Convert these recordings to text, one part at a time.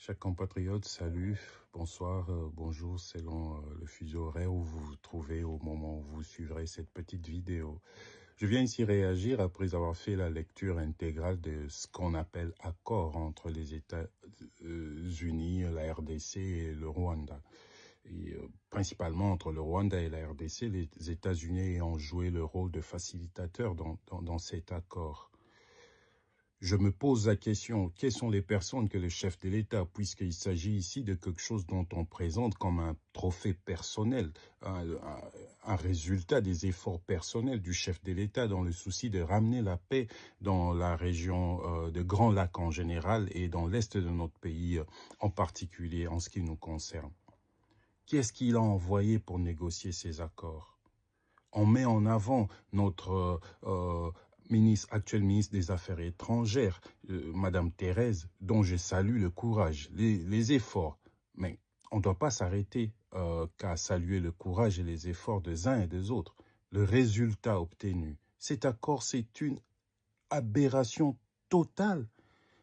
Chers compatriotes, salut, bonsoir, bonjour, selon le fuseau horaire où vous vous trouvez au moment où vous suivrez cette petite vidéo. Je viens ici réagir après avoir fait la lecture intégrale de ce qu'on appelle accord entre les États-Unis, la RDC et le Rwanda. Et principalement entre le Rwanda et la RDC, les États-Unis ont joué le rôle de facilitateur dans cet accord. Je me pose la question, quelles sont les personnes que le chef de l'État, puisqu'il s'agit ici de quelque chose dont on présente comme un trophée personnel, un résultat des efforts personnels du chef de l'État dans le souci de ramener la paix dans la région de Grand Lac en général et dans l'est de notre pays en particulier en ce qui nous concerne. Qui est-ce qu'il a envoyé pour négocier ces accords? On met en avant notre actuel ministre des Affaires étrangères, Madame Thérèse, dont je salue le courage, les efforts. Mais on ne doit pas s'arrêter qu'à saluer le courage et les efforts des uns et des autres. Le résultat obtenu, cet accord, c'est une aberration totale.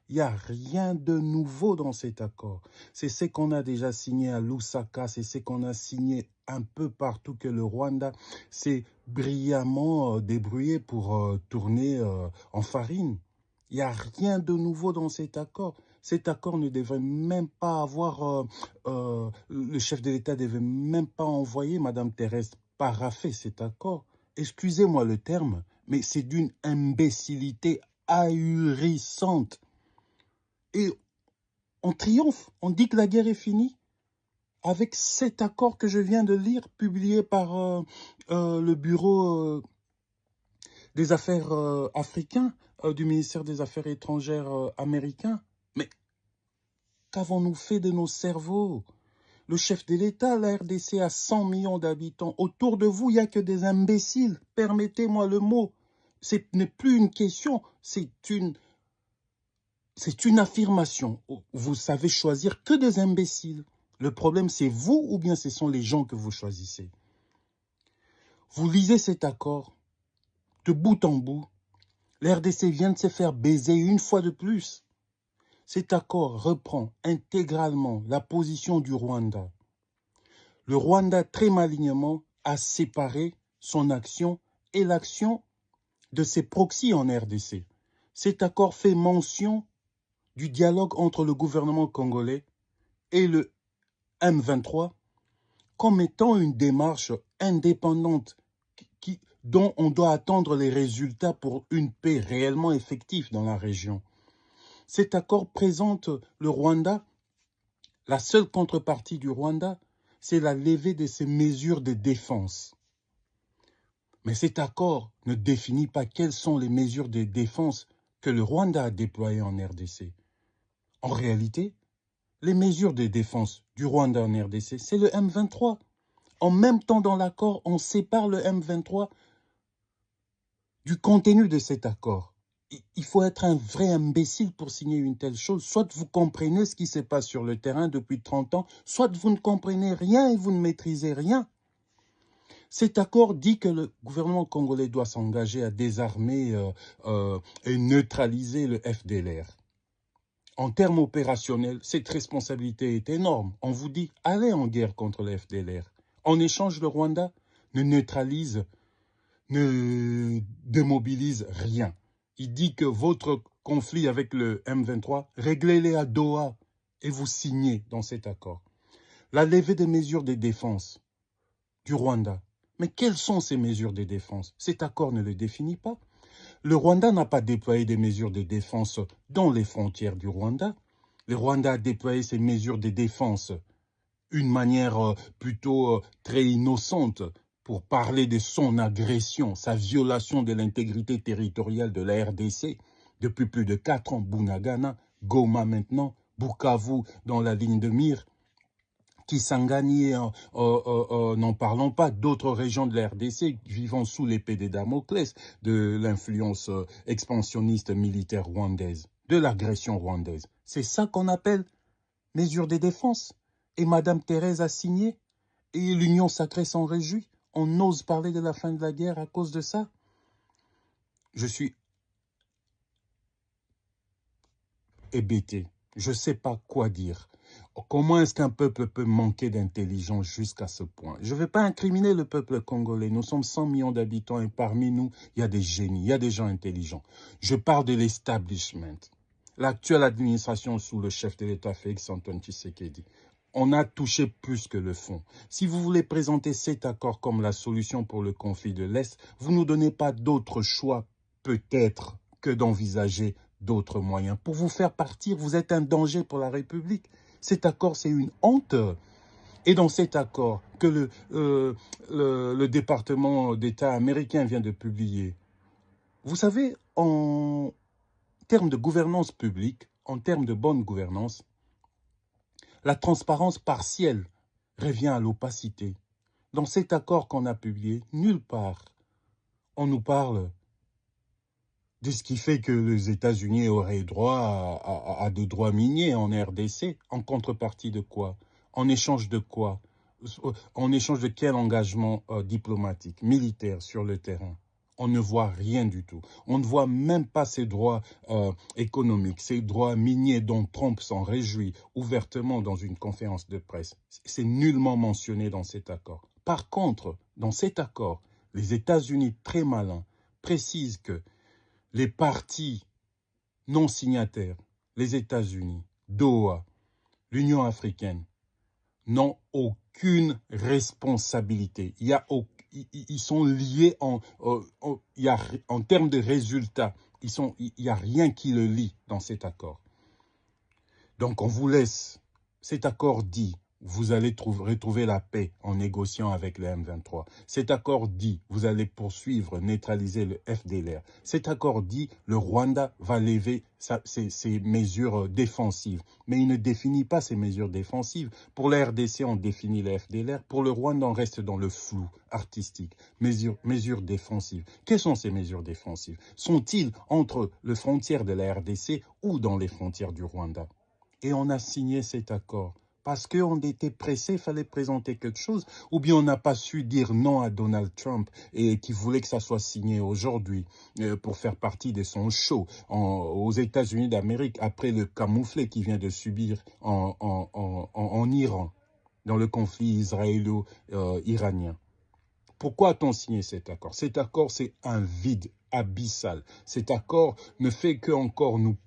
Il n'y a rien de nouveau dans cet accord. C'est ce qu'on a déjà signé à Lusaka, c'est ce qu'on a signé un peu partout que le Rwanda s'est brillamment débrouillé pour tourner en farine. Il n'y a rien de nouveau dans cet accord. Cet accord ne devrait même pas avoir... le chef de l'État ne devait même pas envoyer Madame Thérèse paraffer cet accord. Excusez-moi le terme, mais c'est d'une imbécilité ahurissante. Et on triomphe, on dit que la guerre est finie. Avec cet accord que je viens de lire, publié par le bureau des affaires africains, du ministère des Affaires étrangères américain. Mais qu'avons-nous fait de nos cerveaux? Le chef de l'État, la RDC, a 100 millions d'habitants. Autour de vous, il n'y a que des imbéciles. Permettez-moi le mot. Ce n'est plus une question, c'est une affirmation. Vous savez choisir que des imbéciles. Le problème, c'est vous ou bien ce sont les gens que vous choisissez. Vous lisez cet accord de bout en bout. L'RDC vient de se faire baiser une fois de plus. Cet accord reprend intégralement la position du Rwanda. Le Rwanda, très malignement, a séparé son action et l'action de ses proxys en RDC. Cet accord fait mention du dialogue entre le gouvernement congolais et le M23 comme étant une démarche indépendante dont on doit attendre les résultats pour une paix réellement effective dans la région. Cet accord présente le Rwanda. La seule contrepartie du Rwanda, c'est la levée de ses mesures de défense. Mais cet accord ne définit pas quelles sont les mesures de défense que le Rwanda a déployées en RDC. En réalité, les mesures de défense du Rwanda en RDC, c'est le M23. En même temps, dans l'accord, on sépare le M23 du contenu de cet accord. Il faut être un vrai imbécile pour signer une telle chose. Soit vous comprenez ce qui se passe sur le terrain depuis 30 ans, soit vous ne comprenez rien et vous ne maîtrisez rien. Cet accord dit que le gouvernement congolais doit s'engager à désarmer et neutraliser le FDLR. En termes opérationnels, cette responsabilité est énorme. On vous dit, allez en guerre contre le FDLR. En échange, le Rwanda ne neutralise, ne démobilise rien. Il dit que votre conflit avec le M23, réglez-les à Doha et vous signez dans cet accord. La levée des mesures de défense du Rwanda. Mais quelles sont ces mesures de défense? Cet accord ne le définit pas. Le Rwanda n'a pas déployé des mesures de défense dans les frontières du Rwanda. Le Rwanda a déployé ces mesures de défense d'une manière plutôt très innocente pour parler de son agression, sa violation de l'intégrité territoriale de la RDC depuis plus de 4 ans. Bunagana, Goma maintenant, Bukavu dans la ligne de mire. Kisangani, n'en parlons pas, d'autres régions de la RDC vivant sous l'épée de Damoclès de l'influence expansionniste militaire rwandaise, de l'agression rwandaise. C'est ça qu'on appelle mesure de défense. Et Madame Thérèse a signé, et l'Union sacrée s'en réjouit. On ose parler de la fin de la guerre à cause de ça. Je suis hébété. Je ne sais pas quoi dire. Comment est-ce qu'un peuple peut manquer d'intelligence jusqu'à ce point? Je ne vais pas incriminer le peuple congolais. Nous sommes 100 millions d'habitants et parmi nous, il y a des génies, il y a des gens intelligents. Je parle de l'establishment. L'actuelle administration sous le chef de l'État, Félix Antoine Tshisekedi. On a touché plus que le fond. Si vous voulez présenter cet accord comme la solution pour le conflit de l'Est, vous ne nous donnez pas d'autre choix, peut-être, que d'envisager d'autres moyens. Pour vous faire partir, vous êtes un danger pour la République. Cet accord, c'est une honte. Et dans cet accord que le département d'État américain vient de publier, vous savez, en termes de gouvernance publique, en termes de bonne gouvernance, la transparence partielle revient à l'opacité. Dans cet accord qu'on a publié, nulle part, on nous parle de ce qui fait que les États-Unis auraient droit à de droits miniers en RDC, en contrepartie de quoi? En échange de quoi? En échange de quel engagement diplomatique, militaire sur le terrain? On ne voit rien du tout. On ne voit même pas ces droits économiques, ces droits miniers dont Trump s'en réjouit ouvertement dans une conférence de presse. C'est nullement mentionné dans cet accord. Par contre, dans cet accord, les États-Unis, très malins, précisent que les partis non signataires, les États-Unis, Doha, l'Union africaine, n'ont aucune responsabilité. Ils sont liés en termes de résultats. Il n'y a rien qui le lie dans cet accord. Donc on vous laisse. Cet accord dit, vous allez retrouver la paix en négociant avec le M23. Cet accord dit, vous allez poursuivre, neutraliser le FDLR. Cet accord dit, le Rwanda va lever ses mesures défensives. Mais il ne définit pas ces mesures défensives. Pour la RDC, on définit le FDLR. Pour le Rwanda, on reste dans le flou artistique. Mesures défensives. Quelles sont ces mesures défensives? Sont-ils entre les frontières de la RDC ou dans les frontières du Rwanda? Et on a signé cet accord. Parce qu'on était pressé, il fallait présenter quelque chose, ou bien on n'a pas su dire non à Donald Trump et qui voulait que ça soit signé aujourd'hui pour faire partie de son show aux États-Unis d'Amérique après le camouflet qu'il vient de subir en Iran, dans le conflit israélo-iranien. Pourquoi a-t-on signé cet accord? Cet accord, c'est un vide abyssal. Cet accord ne fait que encore nous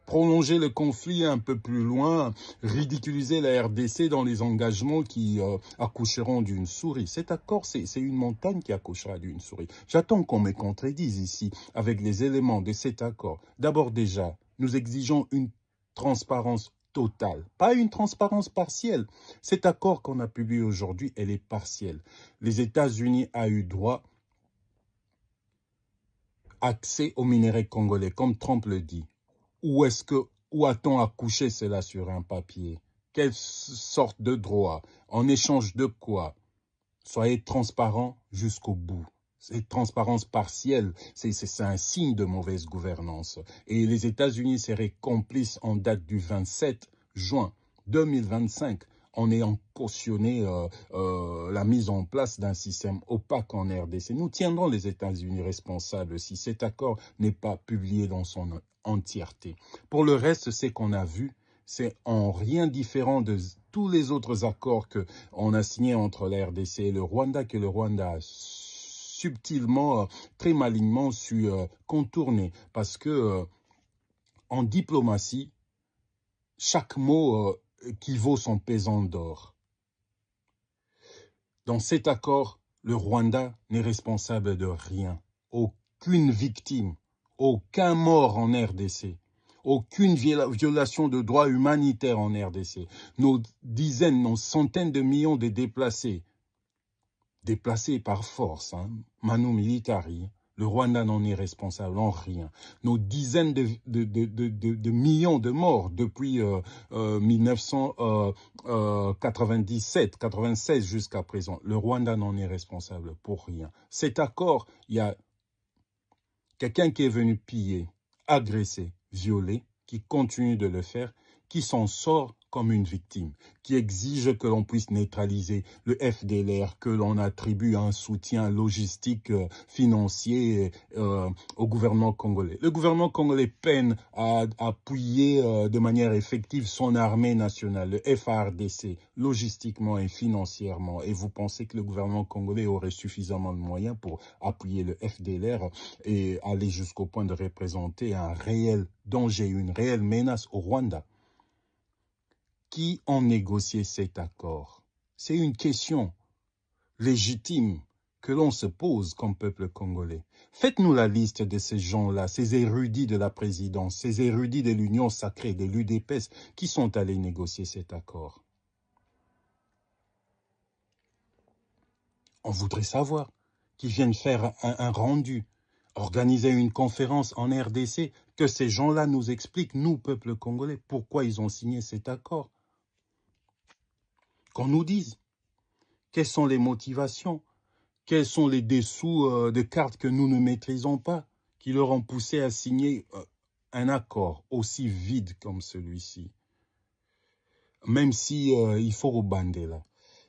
prolonger le conflit un peu plus loin, ridiculiser la RDC dans les engagements qui accoucheront d'une souris. Cet accord, c'est une montagne qui accouchera d'une souris. J'attends qu'on me contredise ici avec les éléments de cet accord. D'abord déjà, nous exigeons une transparence totale, pas une transparence partielle. Cet accord qu'on a publié aujourd'hui, elle est partielle. Les États-Unis ont eu droit accès aux minerais congolais, comme Trump le dit. Où a-t-on accouché cela sur un papier? Quelle sorte de droit? En échange de quoi? Soyez transparent jusqu'au bout. Cette transparence partielle, c'est un signe de mauvaise gouvernance. Et les États-Unis seraient complices en date du 27 juin 2025 en ayant cautionné la mise en place d'un système opaque en RDC. Nous tiendrons les États-Unis responsables si cet accord n'est pas publié dans son entièreté. Pour le reste, ce qu'on a vu, c'est en rien différent de tous les autres accords qu'on a signés entre la RDC et le Rwanda, que le Rwanda a subtilement, très malignement su contourner. Parce que en diplomatie, chaque mot qui vaut son pesant d'or. Dans cet accord, le Rwanda n'est responsable de rien. Aucune victime, aucun mort en RDC, aucune violation de droits humanitaires en RDC. Nos dizaines, nos centaines de millions de déplacés par force, manu militari. Le Rwanda n'en est responsable en rien. Nos dizaines de millions de morts depuis 1997, 96 jusqu'à présent. Le Rwanda n'en est responsable pour rien. Cet accord, il y a quelqu'un qui est venu piller, agresser, violer, qui continue de le faire, qui s'en sort comme une victime, qui exige que l'on puisse neutraliser le FDLR, que l'on attribue un soutien logistique, financier au gouvernement congolais. Le gouvernement congolais peine à appuyer de manière effective son armée nationale, le FARDC, logistiquement et financièrement. Et vous pensez que le gouvernement congolais aurait suffisamment de moyens pour appuyer le FDLR et aller jusqu'au point de représenter un réel danger, une réelle menace au Rwanda? Qui ont négocié cet accord? C'est une question légitime que l'on se pose comme peuple congolais. Faites-nous la liste de ces gens-là, ces érudits de la présidence, ces érudits de l'Union sacrée, de l'UDPS, qui sont allés négocier cet accord. On voudrait savoir, qu'ils viennent faire un rendu, organiser une conférence en RDC, que ces gens-là nous expliquent, nous, peuple congolais, pourquoi ils ont signé cet accord. Qu'on nous dise quelles sont les motivations, quels sont les dessous de cartes que nous ne maîtrisons pas, qui leur ont poussé à signer un accord aussi vide comme celui-ci. Même si il faut rebander là.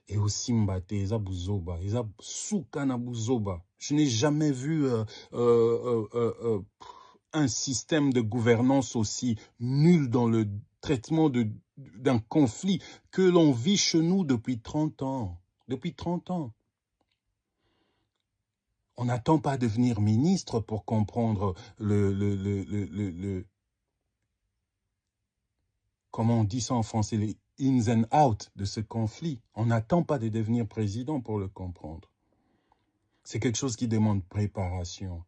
Et aussi mbate, eza buzoba, eza soukana buzoba. Je n'ai jamais vu un système de gouvernance aussi nul dans le traitement d'un conflit que l'on vit chez nous depuis 30 ans. Depuis 30 ans. On n'attend pas de devenir ministre pour comprendre comment on dit ça en français, les ins and out de ce conflit. On n'attend pas de devenir président pour le comprendre. C'est quelque chose qui demande préparation.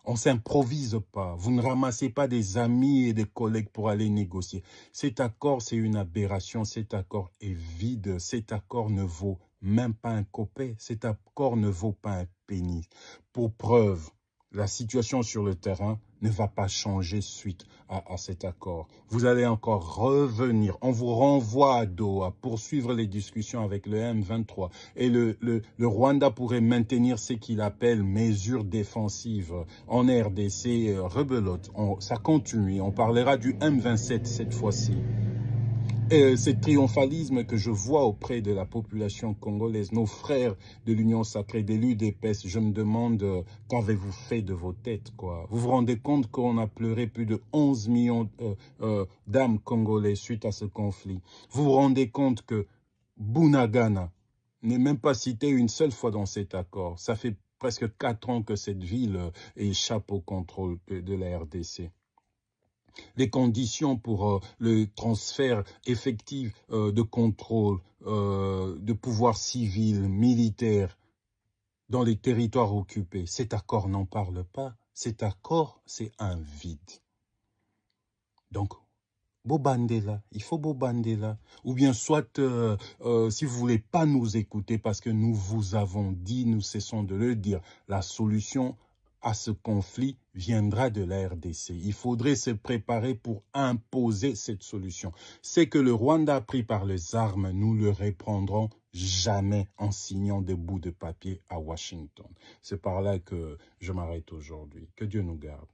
On ne s'improvise pas. Vous ne ramassez pas des amis et des collègues pour aller négocier. Cet accord, c'est une aberration. Cet accord est vide. Cet accord ne vaut même pas un copet. Cet accord ne vaut pas un pénis. Pour preuve, la situation sur le terrain ne va pas changer suite à cet accord. Vous allez encore revenir. On vous renvoie à Doha pour suivre les discussions avec le M23. Et le Rwanda pourrait maintenir ce qu'il appelle mesures défensives en RDC, rebelote. Ça continue. On parlera du M27 cette fois-ci. Et ce triomphalisme que je vois auprès de la population congolaise, nos frères de l'Union sacrée, de l'UDPS, je me demande qu'avez-vous fait de vos têtes, quoi. Vous vous rendez compte qu'on a pleuré plus de 11 millions d'âmes congolais suite à ce conflit. Vous vous rendez compte que Bunagana n'est même pas cité une seule fois dans cet accord. Ça fait presque 4 ans que cette ville échappe au contrôle de la RDC. Les conditions pour le transfert effectif de contrôle, de pouvoir civil, militaire, dans les territoires occupés. Cet accord n'en parle pas. Cet accord, c'est un vide. Donc, Bobandela, il faut Bobandela. Ou bien soit, si vous voulez pas nous écouter parce que nous vous avons dit, nous cessons de le dire, la solution à ce conflit viendra de la RDC. Il faudrait se préparer pour imposer cette solution. C'est que le Rwanda a pris par les armes, nous le reprendrons jamais en signant des bouts de papier à Washington. C'est par là que je m'arrête aujourd'hui. Que Dieu nous garde.